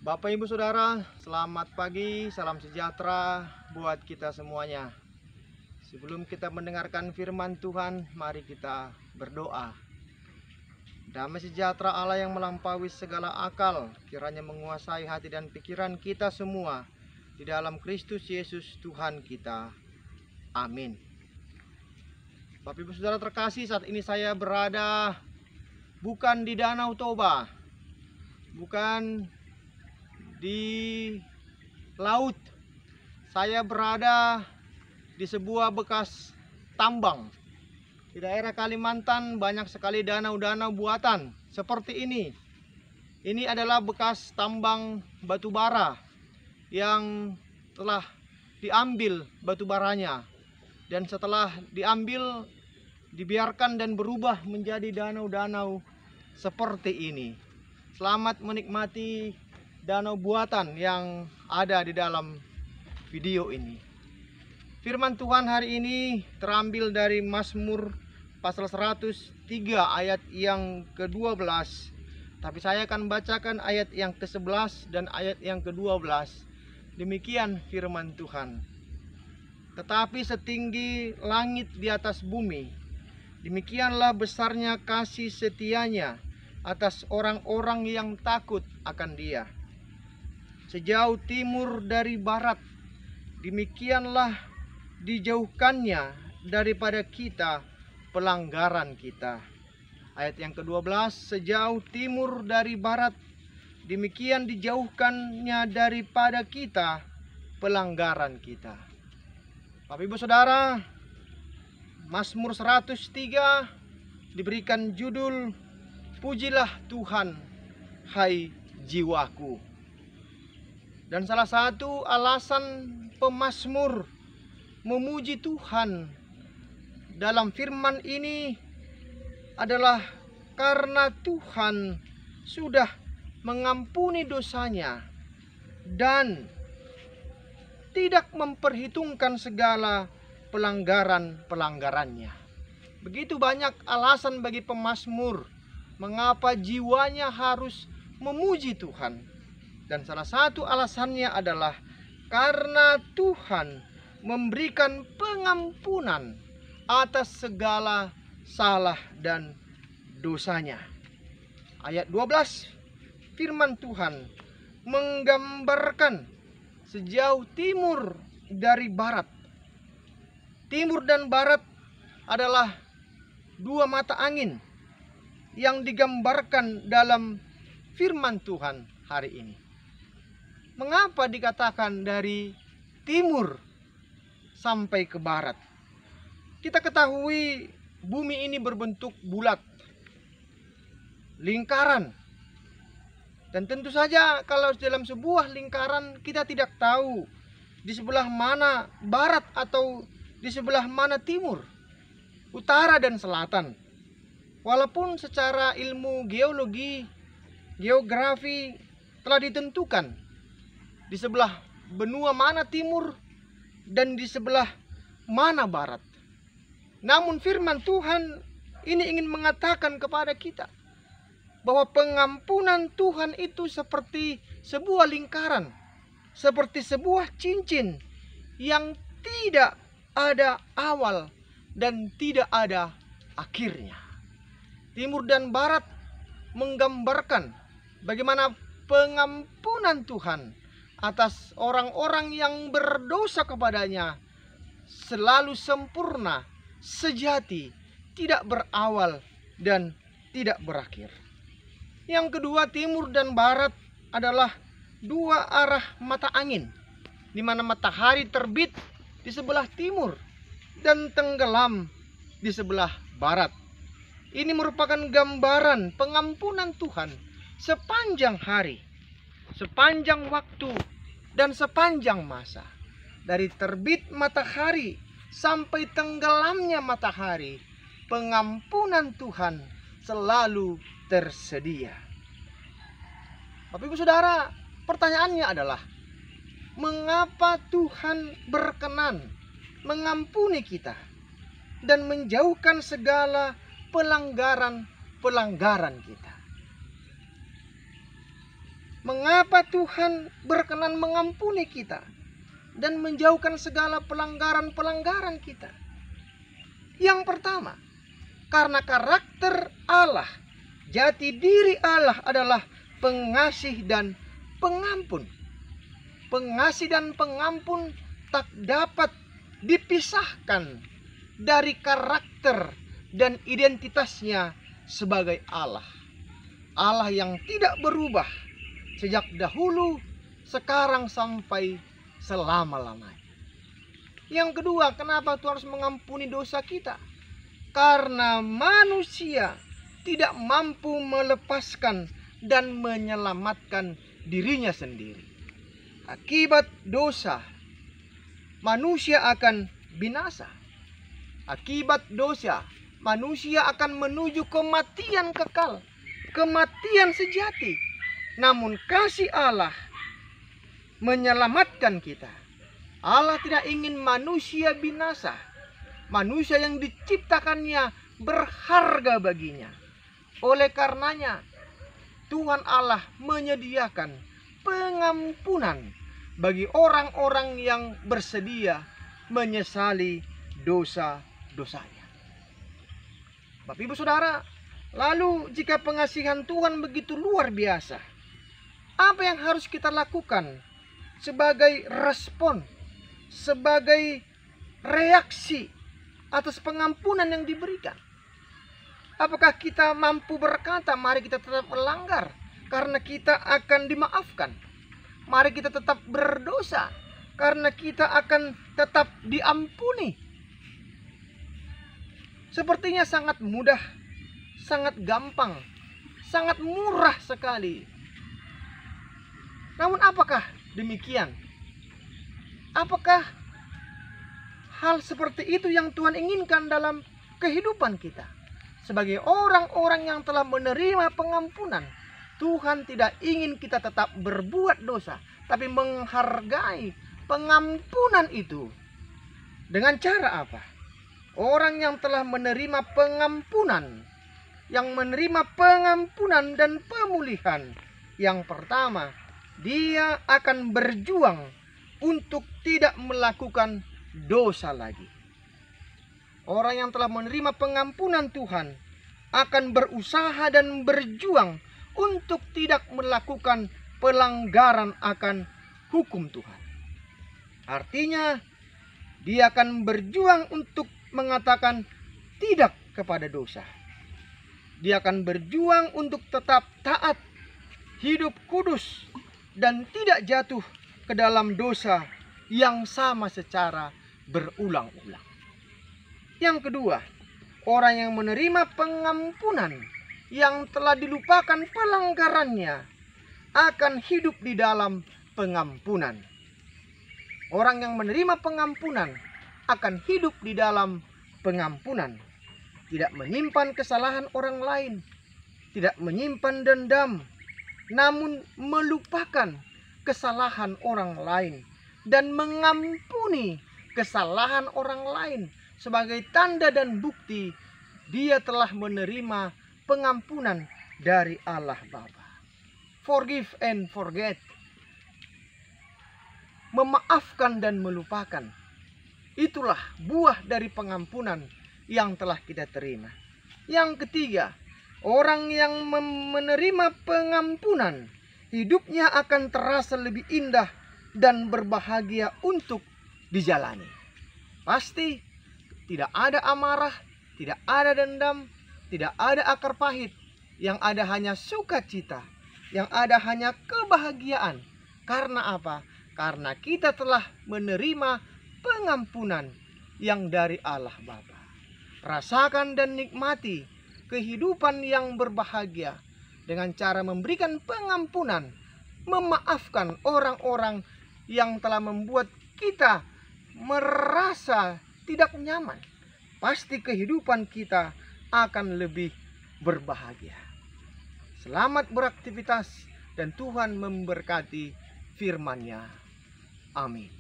Bapak Ibu Saudara, selamat pagi, salam sejahtera buat kita semuanya. Sebelum kita mendengarkan firman Tuhan, mari kita berdoa. Damai sejahtera Allah yang melampaui segala akal, kiranya menguasai hati dan pikiran kita semua di dalam Kristus Yesus Tuhan kita. Amin. Bapak Ibu Saudara terkasih, saat ini saya berada bukan di Danau Toba, bukan di laut. Saya berada di sebuah bekas tambang. Di daerah Kalimantan banyak sekali danau-danau buatan seperti ini. Ini adalah bekas tambang batu bara yang telah diambil batu baranya, dan setelah diambil dibiarkan dan berubah menjadi danau-danau seperti ini. Selamat menikmati danau buatan yang ada di dalam video ini. Firman Tuhan hari ini terambil dari Mazmur pasal 103 ayat yang ke-12. Tapi saya akan bacakan ayat yang ke-11 dan ayat yang ke-12. Demikian firman Tuhan. Tetapi setinggi langit di atas bumi, demikianlah besarnya kasih setianya atas orang-orang yang takut akan Dia. Sejauh timur dari barat, demikianlah dijauhkannya daripada kita pelanggaran kita. Ayat yang ke-12, sejauh timur dari barat, demikian dijauhkannya daripada kita pelanggaran kita. Bapak Ibu Saudara, Mazmur 103 diberikan judul Pujilah Tuhan, hai jiwaku. Dan salah satu alasan pemazmur memuji Tuhan dalam firman ini adalah karena Tuhan sudah mengampuni dosanya dan tidak memperhitungkan segala pelanggaran-pelanggarannya. Begitu banyak alasan bagi pemazmur mengapa jiwanya harus memuji Tuhan. Dan salah satu alasannya adalah karena Tuhan memberikan pengampunan atas segala salah dan dosanya. Ayat 12 firman Tuhan menggambarkan sejauh timur dari barat. Timur dan barat adalah dua mata angin yang digambarkan dalam firman Tuhan hari ini. Mengapa dikatakan dari timur sampai ke barat? Kita ketahui bumi ini berbentuk bulat, lingkaran. Dan tentu saja kalau dalam sebuah lingkaran kita tidak tahu di sebelah mana barat atau di sebelah mana timur, utara dan selatan. Walaupun secara ilmu geologi, geografi telah ditentukan di sebelah benua mana timur dan di sebelah mana barat. Namun firman Tuhan ini ingin mengatakan kepada kita bahwa pengampunan Tuhan itu seperti sebuah lingkaran, seperti sebuah cincin yang tidak ada awal dan tidak ada akhirnya. Timur dan barat menggambarkan bagaimana pengampunan Tuhan atas orang-orang yang berdosa kepadanya selalu sempurna, sejati, tidak berawal dan tidak berakhir. Yang kedua, timur dan barat adalah dua arah mata angin, di mana matahari terbit di sebelah timur dan tenggelam di sebelah barat. Ini merupakan gambaran pengampunan Tuhan sepanjang hari, sepanjang waktu, dan sepanjang masa. Dari terbit matahari sampai tenggelamnya matahari, pengampunan Tuhan selalu tersedia. Bapak Ibu Saudara, pertanyaannya adalah, mengapa Tuhan berkenan mengampuni kita dan menjauhkan segala pelanggaran-pelanggaran kita? Mengapa Tuhan berkenan mengampuni kita dan menjauhkan segala pelanggaran-pelanggaran kita? Yang pertama, karena karakter Allah, jati diri Allah adalah pengasih dan pengampun. Pengasih dan pengampun tak dapat dipisahkan dari karakter dan identitasnya sebagai Allah. Allah yang tidak berubah sejak dahulu, sekarang sampai selama-lamanya. Yang kedua, kenapa Tuhan harus mengampuni dosa kita? Karena manusia tidak mampu melepaskan dan menyelamatkan dirinya sendiri. Akibat dosa, manusia akan binasa. Akibat dosa, manusia akan menuju kematian kekal, kematian sejati. Namun kasih Allah menyelamatkan kita. Allah tidak ingin manusia binasa. Manusia yang diciptakannya berharga baginya. Oleh karenanya, Tuhan Allah menyediakan pengampunan bagi orang-orang yang bersedia menyesali dosa-dosanya. Bapak Ibu Saudara, lalu jika pengasihan Tuhan begitu luar biasa, apa yang harus kita lakukan sebagai respon, sebagai reaksi atas pengampunan yang diberikan? Apakah kita mampu berkata, mari kita tetap melanggar karena kita akan dimaafkan? Mari kita tetap berdosa karena kita akan tetap diampuni. Sepertinya sangat mudah, sangat gampang, sangat murah sekali. Namun apakah demikian? Apakah hal seperti itu yang Tuhan inginkan dalam kehidupan kita? Sebagai orang-orang yang telah menerima pengampunan, Tuhan tidak ingin kita tetap berbuat dosa, tapi menghargai pengampunan itu. Dengan cara apa? Orang yang telah menerima pengampunan, yang menerima pengampunan dan pemulihan, yang pertama, dia akan berjuang untuk tidak melakukan dosa lagi. Orang yang telah menerima pengampunan Tuhan akan berusaha dan berjuang untuk tidak melakukan pelanggaran akan hukum Tuhan. Artinya, dia akan berjuang untuk mengatakan tidak kepada dosa. Dia akan berjuang untuk tetap taat, hidup kudus, dan tidak jatuh ke dalam dosa yang sama secara berulang-ulang. Yang kedua, orang yang menerima pengampunan, yang telah dilupakan pelanggarannya, akan hidup di dalam pengampunan. Orang yang menerima pengampunan akan hidup di dalam pengampunan. Tidak menyimpan kesalahan orang lain, tidak menyimpan dendam, namun melupakan kesalahan orang lain dan mengampuni kesalahan orang lain sebagai tanda dan bukti dia telah menerima pengampunan dari Allah Bapa. Forgive and forget. Memaafkan dan melupakan. Itulah buah dari pengampunan yang telah kita terima. Yang ketiga, orang yang menerima pengampunan, hidupnya akan terasa lebih indah dan berbahagia untuk dijalani. Pasti tidak ada amarah, tidak ada dendam, tidak ada akar pahit. Yang ada hanya sukacita, yang ada hanya kebahagiaan. Karena apa? Karena kita telah menerima pengampunan yang dari Allah Bapa. Rasakan dan nikmati kehidupan yang berbahagia dengan cara memberikan pengampunan, memaafkan orang-orang yang telah membuat kita merasa tidak nyaman. Pasti kehidupan kita akan lebih berbahagia. Selamat beraktivitas dan Tuhan memberkati firman-Nya. Amin.